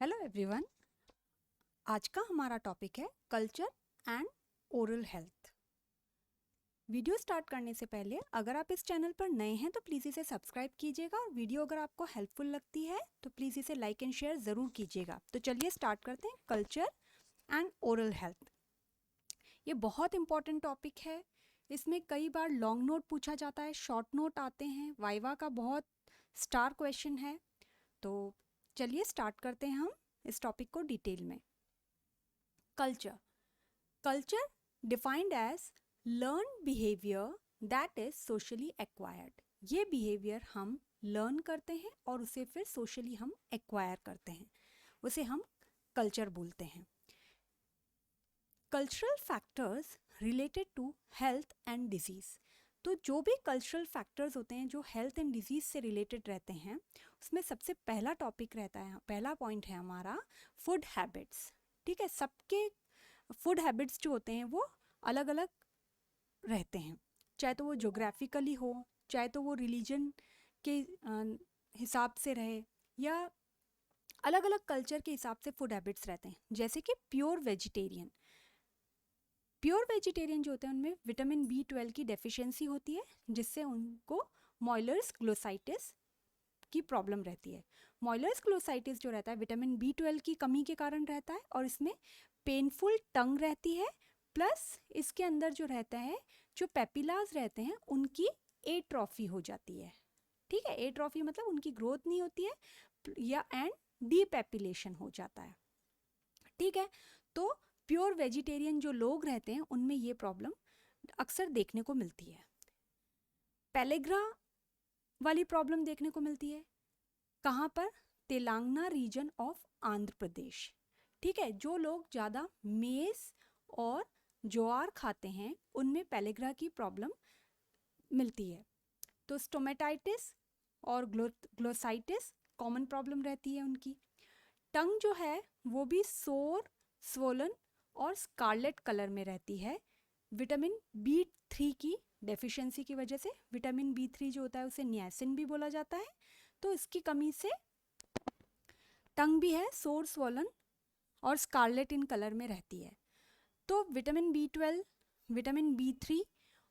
Hello everyone. आज का हमारा टॉपिक है culture and oral health. Video start करने से पहले अगर आप इस चैनल पर नए हैं तो प्लीज़ इसे सब्सक्राइब कीजिएगा और वीडियो अगर आपको हेल्पफुल लगती है तो प्लीज़ इसे लाइक एंड शेयर ज़रूर कीजिएगा। तो चलिए स्टार्ट करते हैं। कल्चर एंड ओरल हेल्थ, ये बहुत इंपॉर्टेंट टॉपिक है। इसमें कई बार लॉन्ग नोट पूछा जाता है, शॉर्ट नोट आते हैं, वाइवा का बहुत स्टार क्वेश्चन है। तो चलिए स्टार्ट करते हैं हम इस टॉपिक को डिटेल में। Culture culture defined as learn behaviour that is socially acquired. ये बिहेवियर हम लर्न करते हैं और उसे फिर सोशली हम एक्वायर करते हैं, उसे हम कल्चर बोलते हैं। Cultural factors related to health and disease, तो जो भी कल्चरल फैक्टर्स होते हैं जो हेल्थ एंड डिजीज़ से रिलेटेड रहते हैं उसमें सबसे पहला टॉपिक रहता है, पहला पॉइंट है हमारा फूड हैबिट्स। ठीक है, सबके फूड हैबिट्स जो होते हैं वो अलग अलग रहते हैं, चाहे तो वो जोग्राफिकली हो, चाहे तो वो रिलीजन के हिसाब से रहे, या अलग अलग कल्चर के हिसाब से फूड हैबिट्स रहते हैं। जैसे कि प्योर वेजिटेरियन जो होते हैं उनमें विटामिन B12 की डेफिशिएंसी होती है, जिससे उनको मॉयलर्स ग्लोसाइटिस की प्रॉब्लम रहती है। मॉयलर्स ग्लोसाइटिस जो रहता है विटामिन B12 की कमी के कारण रहता है और इसमें पेनफुल टंग रहती है, प्लस इसके अंदर जो रहता है जो पेपिलाज रहते हैं उनकी एट्रॉफी हो जाती है। ठीक है, एट्रॉफी मतलब उनकी ग्रोथ नहीं होती है या एंड डीपेपिलेशन हो जाता है। ठीक है, तो प्योर वेजिटेरियन जो लोग रहते हैं उनमें ये प्रॉब्लम अक्सर देखने को मिलती है। पेलेग्रा वाली प्रॉब्लम देखने को मिलती है कहाँ पर? Telangana reason of Andhra Pradesh. ठीक है, जो लोग ज़्यादा मेज़ और ज्वार खाते हैं उनमें पेलेग्रा की प्रॉब्लम मिलती है। तो स्टोमेटाइटिस और ग्लोसाइटिस कॉमन प्रॉब्लम रहती है उनकी। टंग जो है वो भी सोर, स्वोलन और स्कारलेट कलर में रहती है विटामिन B3 की डेफिशिएंसी की वजह से। विटामिन B3 जो होता है उसे नियासिन भी बोला जाता है, तो इसकी कमी से टंग भी है सोर, स्वोलन और स्कारलेट इन कलर में रहती है। तो विटामिन B12, विटामिन B3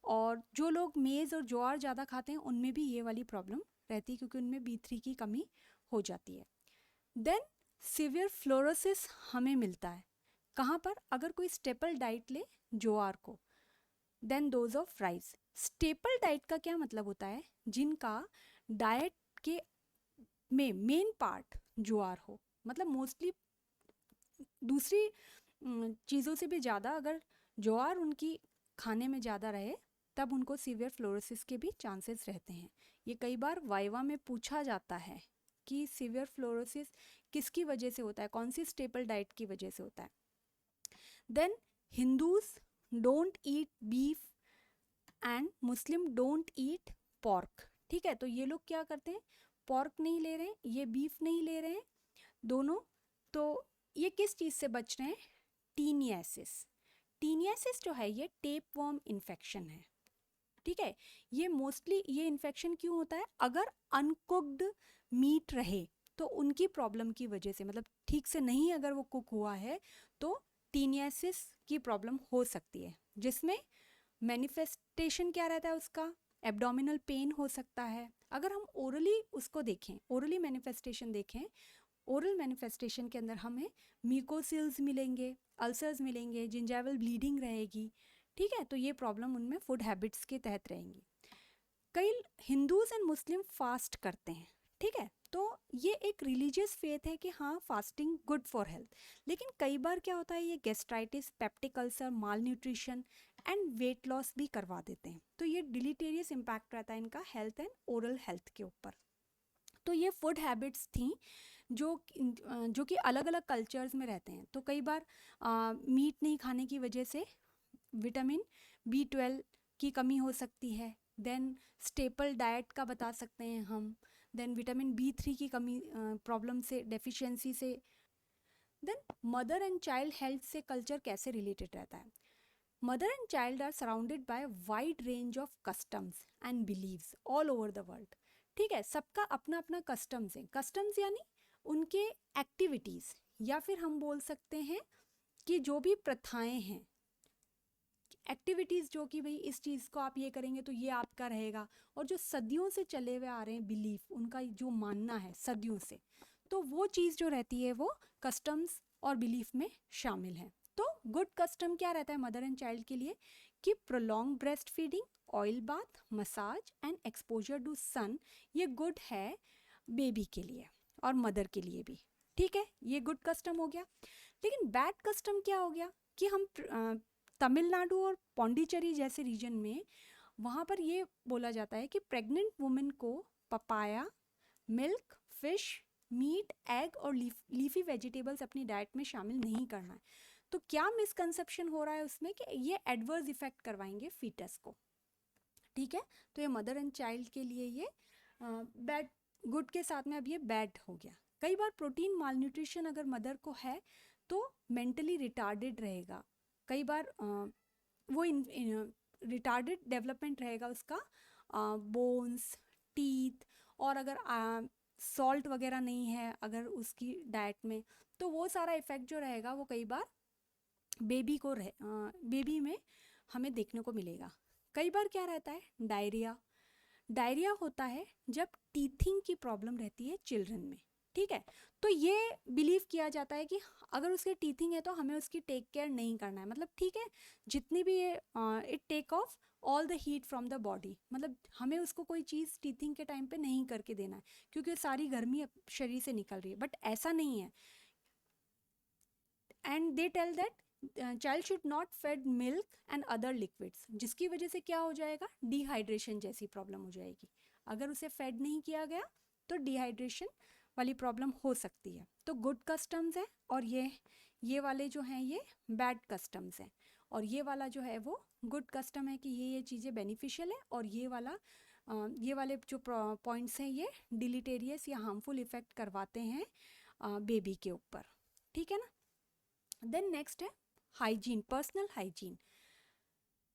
और जो लोग मेज़ और ज्वार ज़्यादा खाते हैं उनमें भी ये वाली प्रॉब्लम रहती है क्योंकि उनमें B3 की कमी हो जाती है। देन सीवियर फ्लोरोसिस हमें मिलता है कहाँ पर? अगर कोई स्टेपल डाइट ले ज्वार को, then those of rice. Staple diet का क्या मतलब होता है? जिनका डाइट के में मेन पार्ट ज्वार हो, मतलब मोस्टली दूसरी चीज़ों से भी ज़्यादा अगर ज्वार उनकी खाने में ज़्यादा रहे तब उनको सीवियर फ्लोरोसिस के भी चांसेस रहते हैं। ये कई बार वाइवा में पूछा जाता है कि सीवियर फ्लोरोसिस किसकी वजह से होता है, कौन सी स्टेपल डाइट की वजह से होता है। Then Hindus don't eat beef and Muslim don't eat pork. ठीक है, तो ये लोग क्या करते हैं? पॉर्क नहीं ले रहे हैं, ये बीफ नहीं ले रहे हैं दोनों, तो ये किस चीज़ से बच रहे हैं? टीनियासिस। टीनियासिस जो है ये टेप वर्म इन्फेक्शन है। ठीक है, ये मोस्टली ये इन्फेक्शन क्यों होता है? अगर अनकुक्ड मीट रहे तो उनकी प्रॉब्लम की वजह से, मतलब ठीक से नहीं अगर वो कुक हुआ है तो टीनियासिस की प्रॉब्लम हो सकती है, जिसमें मैनिफेस्टेशन क्या रहता है उसका? एब्डोमिनल पेन हो सकता है। अगर हम ओरली उसको देखें, ओरली मैनिफेस्टेशन देखें, ओरल मैनिफेस्टेशन के अंदर हमें म्यूकोसिल्स मिलेंगे, अल्सर्स मिलेंगे, जिंजाइवल ब्लीडिंग रहेगी। ठीक है, तो ये प्रॉब्लम उनमें फूड हैबिट्स के तहत रहेंगी। कई हिंदूज एंड मुस्लिम फास्ट करते हैं। ठीक है, तो ये एक रिलीजियस फेथ है कि हाँ फास्टिंग गुड फॉर हेल्थ, लेकिन कई बार क्या होता है ये gastritis, peptic ulcer, mall nutrition and weight loss भी करवा देते हैं। तो ये डिलीटेरियस इम्पैक्ट रहता है इनका हेल्थ एंड ओरल हेल्थ के ऊपर। तो ये फूड हैबिट्स थी जो कि अलग अलग कल्चर्स में रहते हैं। तो कई बार मीट नहीं खाने की वजह से विटामिन B12 की कमी हो सकती है। देन स्टेपल डाइट का बता सकते हैं हम। देन विटामिन B3 की कमी प्रॉब्लम से, डेफिशिएंसी से। Then mother and child health से कल्चर कैसे रिलेटेड रहता है? Mother and child are surrounded by wide range of customs and believes all over the world. ठीक है, सबका अपना अपना कस्टम्स है। कस्टम्स यानी उनके एक्टिविटीज़, या फिर हम बोल सकते हैं कि जो भी प्रथाएं हैं, एक्टिविटीज़ जो कि भाई इस चीज़ को आप ये करेंगे तो ये आपका रहेगा, और जो सदियों से चले हुए आ रहे हैं बिलीफ, उनका जो मानना है सदियों से, तो वो चीज़ जो रहती है वो कस्टम्स और बिलीफ में शामिल है। तो गुड कस्टम क्या रहता है मदर एंड चाइल्ड के लिए कि prolong breast feeding, oil bath, massage and exposure to sun, ये गुड है बेबी के लिए और मदर के लिए भी। ठीक है, ये गुड कस्टम हो गया। लेकिन बैड कस्टम क्या हो गया कि हम तमिलनाडु और पौंडीचेरी जैसे रीजन में वहाँ पर ये बोला जाता है कि प्रेग्नेंट वुमेन को papaya, milk, fish, meat, egg और लीफी वेजिटेबल्स अपनी डाइट में शामिल नहीं करना है। तो क्या मिसकंसेप्शन हो रहा है उसमें कि ये एडवर्स इफेक्ट करवाएंगे फीटस को। ठीक है, तो ये मदर एंड चाइल्ड के लिए ये बैड, गुड के साथ में अब ये बैड हो गया। कई बार प्रोटीन मालन्यूट्रिशन अगर मदर को है तो मेंटली रिटार्डेड रहेगा, कई बार वो रिटार्डेड डेवलपमेंट रहेगा उसका, बोन्स, टीथ, और अगर सॉल्ट वगैरह नहीं है अगर उसकी डाइट में, तो वो सारा इफेक्ट जो रहेगा वो कई बार बेबी में हमें देखने को मिलेगा। कई बार क्या रहता है, डायरिया, डायरिया होता है जब टीथिंग की प्रॉब्लम रहती है चिल्ड्रन में। ठीक है, तो ये बिलीव किया जाता है कि अगर उसके टीथिंग है तो हमें उसकी टेक केयर नहीं करना है, मतलब ठीक है जितनी भी ये it take off all the heat from the body, मतलब हमें उसको कोई चीज़ टीथिंग के टाइम पे नहीं करके देना है क्योंकि सारी गर्मी शरीर से निकल रही है, बट ऐसा नहीं है। And they tell that child should not fed milk and other liquids, जिसकी वजह से क्या हो जाएगा, डिहाइड्रेशन जैसी प्रॉब्लम हो जाएगी। अगर उसे फेड नहीं किया गया तो डिहाइड्रेशन वाली प्रॉब्लम हो सकती है। तो गुड कस्टम्स है, और ये वाले जो हैं ये बैड कस्टम्स हैं, और ये वाला जो है वो गुड कस्टम है कि ये चीज़ें बेनिफिशियल है, और ये वाले जो पॉइंट्स हैं ये डिलीटेरियस या हार्मफुल इफेक्ट करवाते हैं बेबी के ऊपर। ठीक है ना। देन नेक्स्ट है हाइजीन, पर्सनल हाइजीन।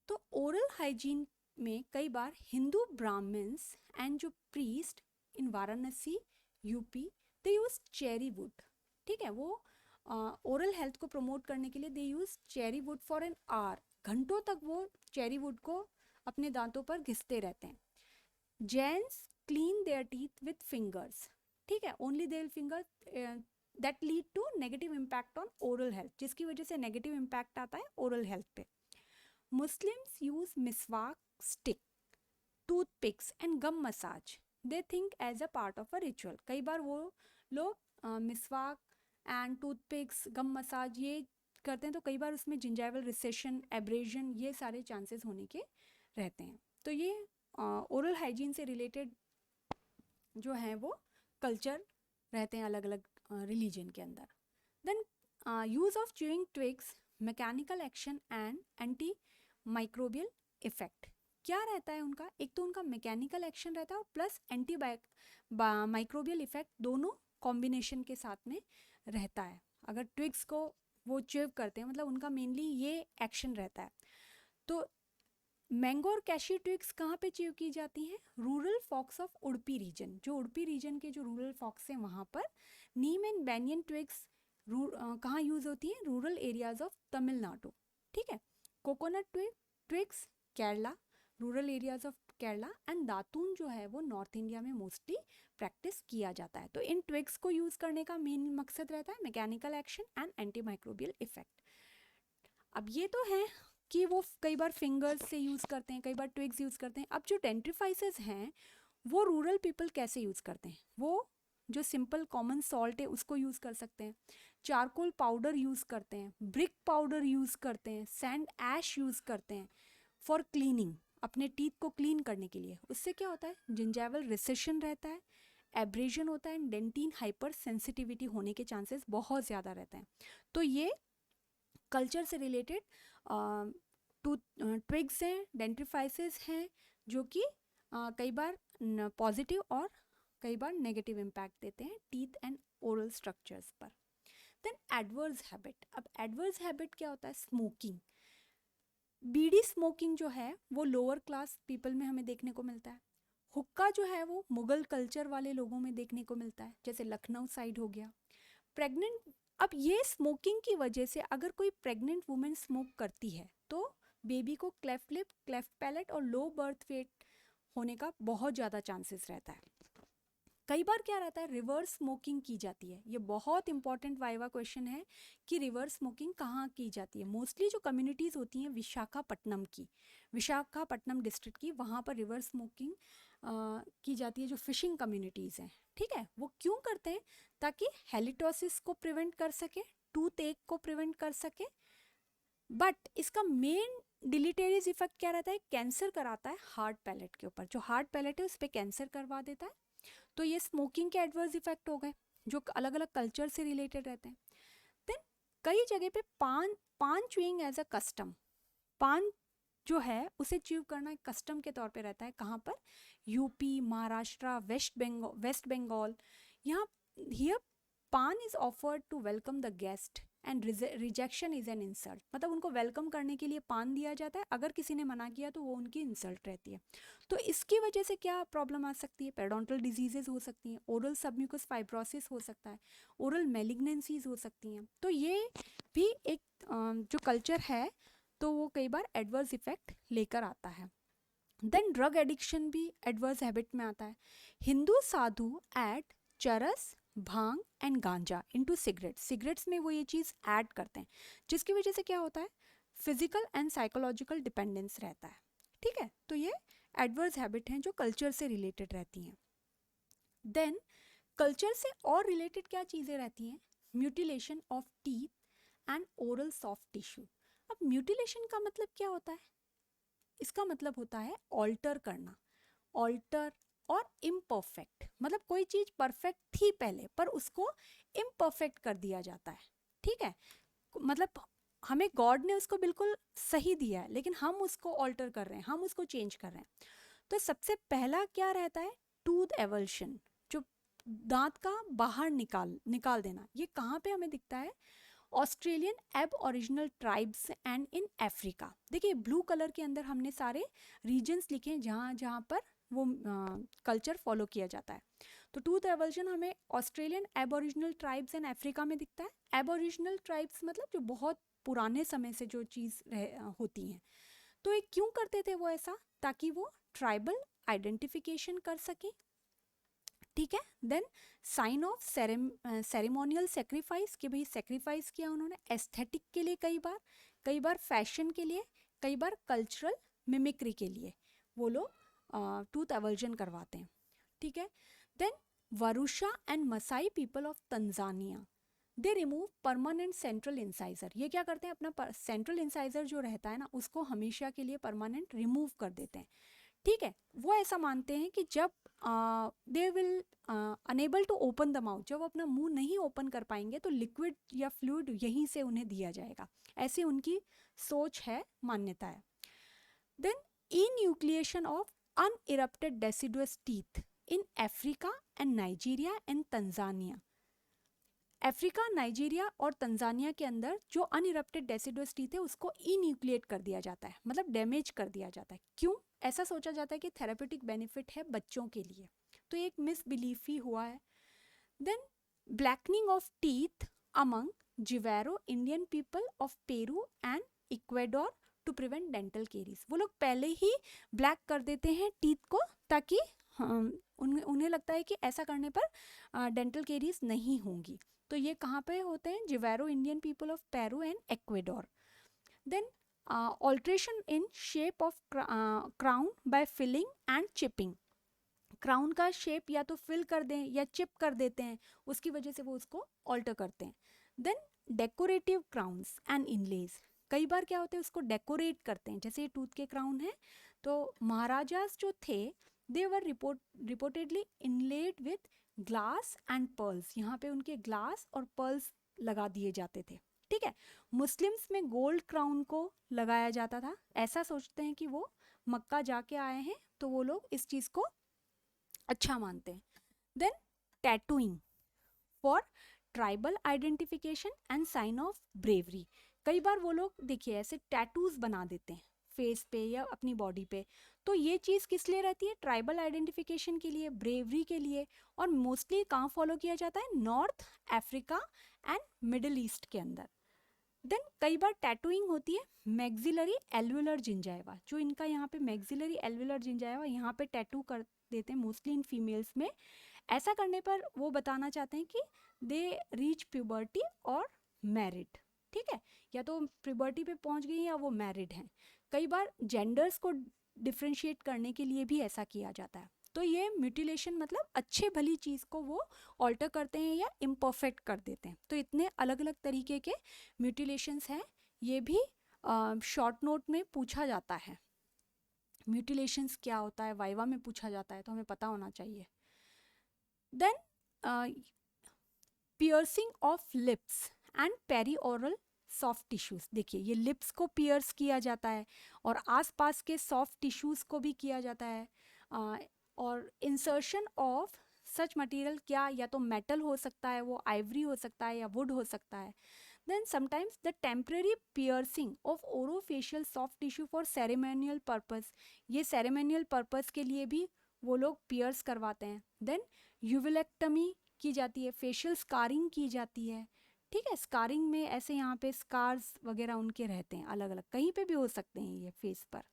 तो ओरल हाइजीन में कई बार हिंदू ब्राह्मण्स एंड जो priest in Varanasi UP, they use cherry would. ठीक है, वो ओरल हेल्थ को प्रमोट करने के लिए they use cherry wood for an hour, घंटों तक वो चेरी वुड को अपने दांतों पर घिसते रहते हैं। Jains clean their teeth with fingers. ठीक है, only their finger, that lead to negative impact on oral health, जिसकी वजह से नेगेटिव इम्पैक्ट आता है ओरल हेल्थ पे। मुस्लिम्स यूज मिसवाक, stick, toothpicks and gum massage, they think as a part of a ritual. कई बार वो लोग मिसवाक एंड टूथपिक्स, गम मसाज ये करते हैं, तो कई बार उसमें जिंजाइवल रिसेशन, एब्रेजन, ये सारे चांसेस होने के रहते हैं। तो ये ओरल हाइजीन से रिलेटेड जो हैं वो कल्चर रहते हैं अलग अलग रिलीजन के अंदर। Then use of chewing twigs, mechanical action and anti microbial effect. क्या रहता है उनका, एक तो उनका मैकेनिकल एक्शन रहता है और प्लस एंटी माइक्रोबियल इफेक्ट, दोनों कॉम्बिनेशन के साथ में रहता है। अगर ट्विग्स को वो च्यूव करते हैं मतलब उनका मेनली ये एक्शन रहता है। तो मैंगो और कैश्यू ट्विग्स कहाँ पे च्यूव की जाती हैं, rural folks of Udupi region, जो उडुपी रीजन के जो रूरल फॉक्स हैं वहाँ पर। नीम एंड बैनियन ट्विग्स कहाँ यूज़ होती हैं, रूरल एरियाज ऑफ तमिलनाडु। ठीक है, coconut twigs Kerala, rural areas of Kerala, and datun जो है वो नॉर्थ इंडिया में मोस्टली प्रैक्टिस किया जाता है। तो इन ट्विग्स को यूज़ करने का मेन मकसद रहता है mechanical action and anti microbial effect. अब ये तो है कि वो कई बार फिंगर्स से यूज़ करते हैं, कई बार ट्विग्स यूज़ करते हैं। अब जो डेंट्रीफाइसेस हैं वो रूरल पीपल कैसे यूज़ करते हैं, वो जो सिंपल कॉमन सॉल्ट है उसको यूज़ कर सकते हैं, चारकोल पाउडर यूज़ करते हैं, ब्रिक पाउडर यूज़ करते हैं, सैंड ऐश यूज़ करते हैं फॉर क्लीनिंग, अपने टीथ को क्लीन करने के लिए। उससे क्या होता है, जिंजाइवल रिसेशन रहता है, एब्रेजन होता है, डेंटिन हाइपर सेंसिटिविटी होने के चांसेस बहुत ज़्यादा रहते हैं। तो ये कल्चर से रिलेटेड ट्विग्स हैं, डेंट्रीफाइसेस हैं, जो कि कई बार पॉजिटिव और कई बार नेगेटिव इम्पैक्ट देते हैं टीथ एंड ओरल स्ट्रक्चर्स पर। Then adverse habit. अब एडवर्स हैबिट क्या होता है, स्मोकिंग। बीड़ी स्मोकिंग जो है वो लोअर क्लास पीपल में हमें देखने को मिलता है। हुक्का जो है वो मुगल कल्चर वाले लोगों में देखने को मिलता है, जैसे लखनऊ साइड हो गया। प्रेग्नेंट, अब ये स्मोकिंग की वजह से अगर कोई प्रेग्नेंट वुमेन स्मोक करती है तो बेबी को क्लेफ्ट लिप, क्लेफ्ट पैलेट और लो बर्थ वेट होने का बहुत ज़्यादा चांसेस रहता है। कई बार क्या रहता है, रिवर्स स्मोकिंग की जाती है। ये बहुत इंपॉर्टेंट वाइवा क्वेश्चन है कि रिवर्स स्मोकिंग कहाँ की जाती है। मोस्टली जो कम्युनिटीज़ होती हैं विशाखापट्टनम की, विशाखापट्टनम डिस्ट्रिक्ट की, वहाँ पर रिवर्स स्मोकिंग की जाती है। जो फिशिंग कम्युनिटीज़ हैं, ठीक है, वो क्यों करते हैं, ताकि हेलिटोसिस को प्रिवेंट कर सके, टूथ एक को प्रिवेंट कर सके। बट इसका मेन डिलीटेरियस इफेक्ट क्या रहता है, कैंसर कराता है हार्ट पैलेट के ऊपर। जो हार्ट पैलेट है उस पर कैंसर करवा देता है। तो ये स्मोकिंग के एडवर्स इफेक्ट हो गए जो अलग अलग कल्चर से रिलेटेड रहते हैं। देन कई जगह पे पान च्यूइंग एज अ कस्टम, पान जो है उसे च्यू करना एक कस्टम के तौर पे रहता है। कहाँ पर, यूपी, महाराष्ट्र, वेस्ट बंगाल। यहाँ here paan is offered to welcome the guest and rejection is an insult. मतलब उनको वेलकम करने के लिए पान दिया जाता है, अगर किसी ने मना किया तो वो उनकी इंसल्ट रहती है। तो इसकी वजह से क्या प्रॉब्लम आ सकती है, पेरोडोंटल डिजीजेज हो सकती हैं, ओरल सबम्यूकस फाइब्रोसिस हो सकता है, ओरल मेलिग्नेंसीज हो सकती हैं। तो ये भी एक जो कल्चर है तो वो कई बार एडवर्स इफेक्ट लेकर आता है। देन ड्रग एडिक्शन भी एडवर्स हैबिट में आता है। हिंदू साधु ऐड चरस, भांग एंड गांजा इनटू सिगरेट्स में वो ये चीज़ ऐड करते हैं, जिसकी वजह से क्या होता है, फिजिकल एंड साइकोलॉजिकल डिपेंडेंस रहता है। ठीक है, तो ये एडवर्स हैबिट हैं जो कल्चर से रिलेटेड रहती हैं। देन कल्चर से और रिलेटेड क्या चीज़ें रहती हैं, mutilation of teeth and oral soft tissue. अब म्यूटिलेशन का मतलब क्या होता है, इसका मतलब होता है ऑल्टर करना। ऑल्टर और इम्परफेक्ट, मतलब कोई चीज़ परफेक्ट थी पहले पर उसको इम्परफेक्ट कर दिया जाता है। ठीक है, मतलब हमें गॉड ने उसको बिल्कुल सही दिया है लेकिन हम उसको ऑल्टर कर रहे हैं, हम उसको चेंज कर रहे हैं। तो सबसे पहला क्या रहता है, टूथ एवल्शन, जो दांत का बाहर निकाल देना। ये कहाँ पे हमें दिखता है, ऑस्ट्रेलियन एब original tribes and in Africa. देखिए ब्लू कलर के अंदर हमने सारे रीजन्स लिखे हैं जहाँ जहाँ पर वो कल्चर फॉलो किया जाता है। तो टूथ एवल्शन हमें ऑस्ट्रेलियन एब ओरिजिनल ट्राइब्स एंड अफ्रीका में दिखता है। एब ओरिजिनल ट्राइब्स मतलब जो बहुत पुराने समय से जो चीज़ होती हैं। तो ये क्यों करते थे वो ऐसा, ताकि वो ट्राइबल आइडेंटिफिकेशन कर सकें। ठीक है, then sign of ceremonial sacrifice, कि भाई सेक्रीफाइस किया उन्होंने एस्थेटिक के लिए, कई बार फैशन के लिए, कई बार कल्चरल मिमिक्री के लिए वो लोग टूथ एवल्जन करवाते हैं। ठीक है, देन वरुशा and Masai people of Tanzania, they remove permanent central incisor. ये क्या करते हैं, अपना सेंट्रल इंसाइजर जो रहता है ना उसको हमेशा के लिए परमानेंट रिमूव कर देते हैं। ठीक है, वो ऐसा मानते हैं कि जब they will unable to open the mouth, जब अपना मुंह नहीं ओपन कर पाएंगे तो लिक्विड या फ्लूइड यहीं से उन्हें दिया जाएगा। ऐसी उनकी सोच है, मान्यता है। Then enucleation of unerupted deciduous teeth in Africa and Nigeria and Tanzania. Africa, Nigeria और तंजानिया के अंदर जो अनइरप्टेड डेसिडुअस टीथ है उसको इन्यूक्लिएट कर दिया जाता है, मतलब डैमेज कर दिया जाता है। क्यों ऐसा सोचा जाता है कि थेरेपेटिक बेनिफिट है बच्चों के लिए, तो एक मिसबिलीफ ही हुआ है। Then blackening of teeth among Jivaro Indian people of Peru and Ecuador to prevent dental caries. वो लोग पहले ही ब्लैक कर देते हैं टीथ को, ताकि उन्हें लगता है कि ऐसा करने पर डेंटल केरीज नहीं होंगी। तो ये कहाँ पे होते हैं, Jivaro Indian people of Peru and Ecuador. Then alteration in shape of crown by filling and chipping. Crown का शेप या तो फिल कर दें या चिप कर देते हैं, उसकी वजह से वो उसको ऑल्टर करते हैं। देन डेकोरेटिव क्राउन्स एंड इनलेज, कई बार क्या होता है उसको डेकोरेट करते हैं। जैसे ये टूथ के क्राउन है तो महाराजास जो थे they were reportedly inlaid with glass and pearls, यहाँ पे उनके ग्लास और पर्ल्स लगा दिए जाते थे। ठीक है, मुस्लिम्स में गोल्ड क्राउन को लगाया जाता था। ऐसा सोचते हैं कि वो मक्का जाके आए हैं तो वो लोग इस चीज़ को अच्छा मानते हैं। Then tattooing for tribal identification and sign of bravery. कई बार वो लोग देखिए ऐसे टैटूज बना देते हैं फेस पे या अपनी बॉडी पे। तो ये चीज़ किस लिए रहती है? ट्राइबल आइडेंटिफिकेशन के लिए, ब्रेवरी के लिए, और मोस्टली कहाँ फॉलो किया जाता है? North Africa and middle east के अंदर। देन कई बार टैटूइंग होती है मैक्सिलरी एल्वुलर जिंजाइवा, जो इनका यहाँ पे मैक्सिलरी एल्वुलर जिंजाइवा यहाँ पे टैटू कर देते हैं मोस्टली इन फीमेल्स में। ऐसा करने पर वो बताना चाहते हैं कि दे रीच प्यूबर्टी और मैरिड, ठीक है, या तो प्यूबर्टी पे पहुंच गई या वो मैरिड हैं। कई बार जेंडर्स को डिफ्रेंशिएट करने के लिए भी ऐसा किया जाता है। तो ये म्यूटिलेशन मतलब अच्छे भली चीज़ को वो ऑल्टर करते हैं या इम्परफेक्ट कर देते हैं। तो इतने अलग अलग तरीके के म्यूटिलेशंस हैं, ये भी शॉर्ट नोट में पूछा जाता है। म्यूटिलेशंस क्या होता है, वाइवा में पूछा जाता है, तो हमें पता होना चाहिए। Then piercing of lips and perioral soft tissues. देखिए ये लिप्स को पियर्स किया जाता है और आसपास के सॉफ्ट टिश्यूज को भी किया जाता है। और इंसर्शन ऑफ सच मटेरियल, क्या या तो मेटल हो सकता है, वो आइवरी हो सकता है या वुड हो सकता है। Then sometimes the temporary piercing of orofacial soft tissue for ceremonial purpose, ये सेरेमोनियल पर्पस के लिए भी वो लोग पियर्स करवाते हैं। देन यूविलेक्टमी की जाती है, फेशियल स्कारिंग की जाती है, ठीक है। स्कारिंग में ऐसे यहाँ पे स्कार्स वगैरह उनके रहते हैं, अलग अलग कहीं पे भी हो सकते हैं ये फेस पर।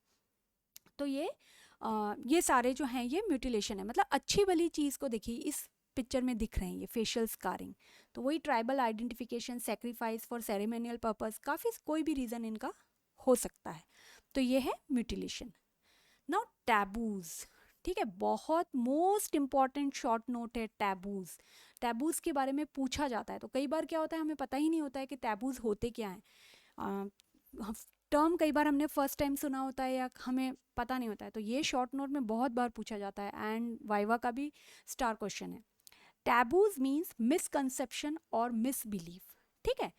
तो ये सारे जो हैं ये म्यूटिलेशन है। मतलब अच्छी भली चीज़ को देखिए इस पिक्चर में दिख रहे हैं ये फेशियल स्कारिंग, तो वही tribal identification, sacrifice for ceremonial purpose, काफ़ी कोई भी रीज़न इनका हो सकता है। तो ये है म्यूटिलेशन। नाउ टैबूज, ठीक है, बहुत मोस्ट इम्पॉर्टेंट शॉर्ट नोट है टैबूज। टैबूज के बारे में पूछा जाता है, तो कई बार क्या होता है हमें पता ही नहीं होता है कि टैबूज होते क्या हैं। टर्म कई बार हमने फर्स्ट टाइम सुना होता है या हमें पता नहीं होता है, तो ये शॉर्ट नोट में बहुत बार पूछा जाता है एंड वाइवा का भी स्टार क्वेश्चन है। टैबूज मीन्स मिसकंसेप्शन और मिसबिलीफ, ठीक है,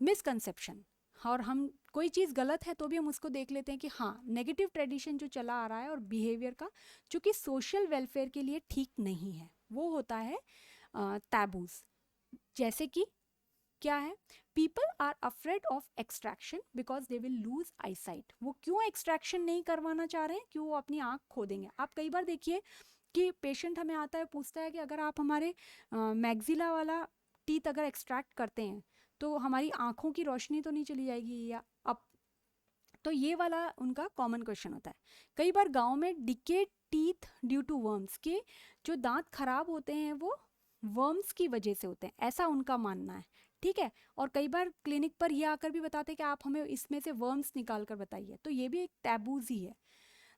मिसकंसेप्शन। और हम कोई चीज़ गलत है तो भी हम उसको देख लेते हैं कि हाँ नेगेटिव ट्रेडिशन जो चला आ रहा है और बिहेवियर का जो कि सोशल वेलफेयर के लिए ठीक नहीं है, वो होता है टैबूज। जैसे कि क्या है? People are afraid of extraction because they will lose eyesight. वो क्यों एक्सट्रैक्शन नहीं करवाना चाह रहे हैं? क्यों? वो अपनी आँख खो देंगे। आप कई बार देखिए कि पेशेंट हमें आता है, पूछता है कि अगर आप हमारे मैग्जिला वाला टीथ अगर एक्सट्रैक्ट करते हैं तो हमारी आँखों की रोशनी तो नहीं चली जाएगी या अब? तो ये वाला उनका कॉमन क्वेश्चन होता है। कई बार गांव में decayed teeth due to worms, के जो दांत खराब होते हैं वो वर्म्स की वजह से होते हैं, ऐसा उनका मानना है, ठीक है। और कई बार क्लिनिक पर ये आकर भी बताते हैं कि आप हमें इसमें से वर्म्स निकाल कर बताइए, तो ये भी एक टैबूज ही है।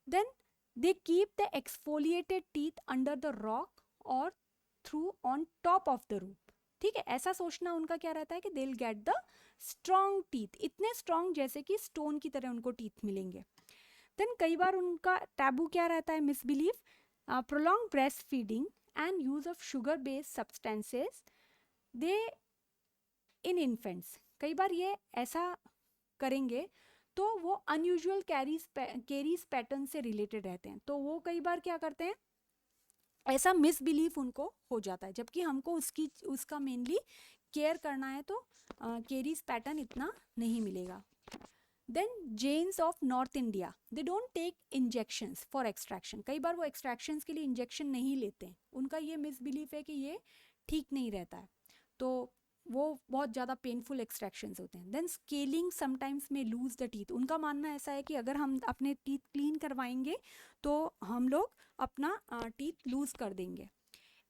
Then they keep the exfoliated teeth under the rock और throw on top of the roof, ठीक है। ऐसा सोचना उनका क्या रहता है कि they will get the strong teeth, इतने स्ट्रॉन्ग जैसे कि स्टोन की तरह उनको टीथ मिलेंगे। देन कई बार उनका टैबू क्या रहता है? Misbelief, prolong breast feeding and use of sugar based substances they in infants. कई बार ये ऐसा करेंगे तो वो अनयूजुअल कैरीज पैटर्न से रिलेटेड रहते हैं, तो वो कई बार क्या करते हैं, ऐसा मिसबिलीफ उनको हो जाता है, जबकि हमको उसका मेनली केयर करना है, तो केरीज पैटर्न इतना नहीं मिलेगा। Then Jains of North India, they don't take injections for extraction. कई बार वो एक्सट्रैक्शंस के लिए इंजेक्शन नहीं लेते हैं, उनका ये मिसबिलीफ है कि ये ठीक नहीं रहता है, तो वो बहुत ज़्यादा पेनफुल एक्सट्रैक्शंस होते हैं। देन स्केलिंग समटाइम्स में लूज द टीथ, उनका मानना ऐसा है कि अगर हम अपने टीथ क्लीन करवाएंगे तो हम लोग अपना टीथ लूज कर देंगे।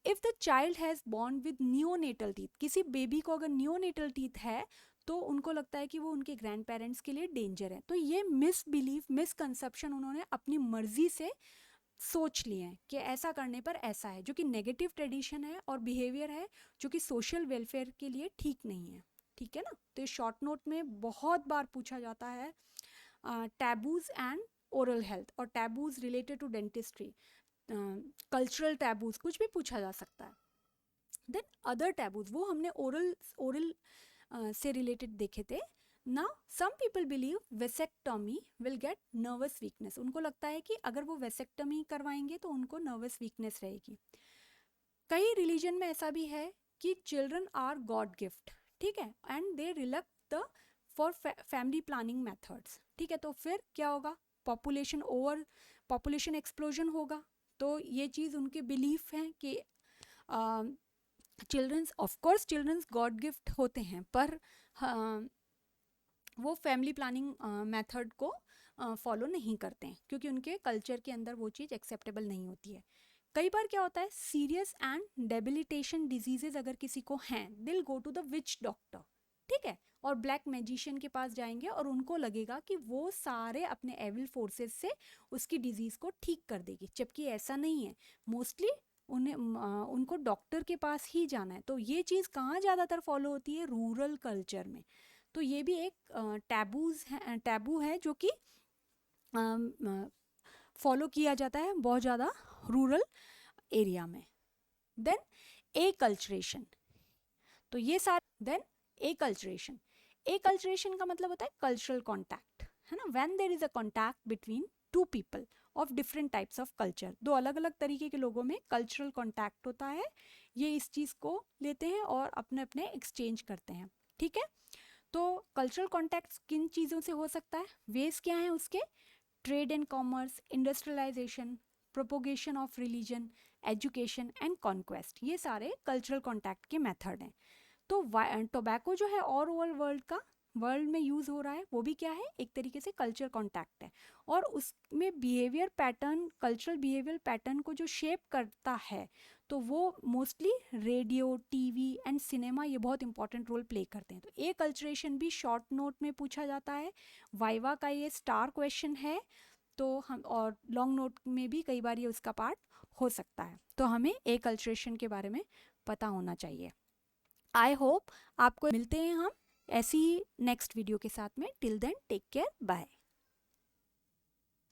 If the child has born with neonatal teeth, किसी बेबी को अगर नियोनेटल टीथ है तो उनको लगता है कि वो उनके ग्रैंड पेरेंट्स के लिए डेंजर है। तो ये मिसबिलीफ, मिसकंसेप्शन उन्होंने अपनी मर्जी से सोच लिए हैं कि ऐसा करने पर ऐसा है, जो कि नेगेटिव ट्रेडिशन है और बिहेवियर है जो कि सोशल वेलफेयर के लिए ठीक नहीं है, ठीक है ना। तो शॉर्ट नोट में बहुत बार पूछा जाता है टैबूज एंड ओरल हेल्थ, और taboos related to dentistry, cultural taboos, कुछ भी पूछा जा सकता है। देन अदर टैबूज, वो हमने ओरल से रिलेटेड देखे थे। Now some people believe vasectomy will get nervous weakness, उनको लगता है कि अगर वो वेसेक्टॉमी करवाएंगे तो उनको नर्वस वीकनेस रहेगी। कई रिलीजन में ऐसा भी है कि चिल्ड्रन आर गॉड गिफ्ट, ठीक है, and they reluctant for family planning methods, ठीक है। तो फिर क्या होगा? पॉपुलेशन एक्सप्लोजन होगा। तो ये चीज़ उनके बिलीफ हैं कि childrens, of course childrens god gift होते हैं, पर वो फैमिली प्लानिंग मेथड को फॉलो नहीं करते हैं क्योंकि उनके कल्चर के अंदर वो चीज़ एक्सेप्टेबल नहीं होती है। कई बार क्या होता है, सीरियस एंड डेबिलिटेशन डिजीजेज अगर किसी को हैं, they'll go to the witch doctor, ठीक है, और ब्लैक मैजिशियन के पास जाएंगे और उनको लगेगा कि वो सारे अपने एविल फोर्सेस से उसकी डिजीज़ को ठीक कर देगी, जबकि ऐसा नहीं है। मोस्टली उनको डॉक्टर के पास ही जाना है। तो ये चीज़ कहाँ ज़्यादातर फॉलो होती है, रूरल कल्चर में। तो ये भी एक टैबू है जो कि फॉलो किया जाता है बहुत ज़्यादा रूरल एरिया में। देन एकल्चरेशन, तो ये सारे, देन एकल्चरेशन का मतलब होता है कल्चरल कॉन्टैक्ट, है ना, when there is a contact between two people of different types of culture. दो अलग अलग तरीके के लोगों में कल्चरल कॉन्टैक्ट होता है, ये इस चीज़ को लेते हैं और अपने अपने एक्सचेंज करते हैं, ठीक है। तो कल्चरल कॉन्टैक्ट किन चीज़ों से हो सकता है, वेज क्या है उसके, trade and commerce, industrialization, propagation of religion, education and conquest, ये सारे कल्चरल कॉन्टैक्ट के मेथड हैं। तो टोबैको जो है ऑल ओवर वर्ल्ड में यूज़ हो रहा है, वो भी क्या है, एक तरीके से कल्चर कॉन्टैक्ट है। और उसमें behaviour pattern, cultural behaviour pattern को जो शेप करता है, तो वो mostly radio, TV and cinema, ये बहुत इंपॉर्टेंट रोल प्ले करते हैं। तो एकल्चरेशन भी शॉर्ट नोट में पूछा जाता है, वाइवा का ये स्टार क्वेश्चन है, तो हम और लॉन्ग नोट में भी कई बार ये उसका पार्ट हो सकता है। तो हमें एकल्चरेशन के बारे में पता होना चाहिए। आई होप आपको, मिलते हैं हम ऐसी नेक्स्ट वीडियो के साथ में। Till then take care, bye.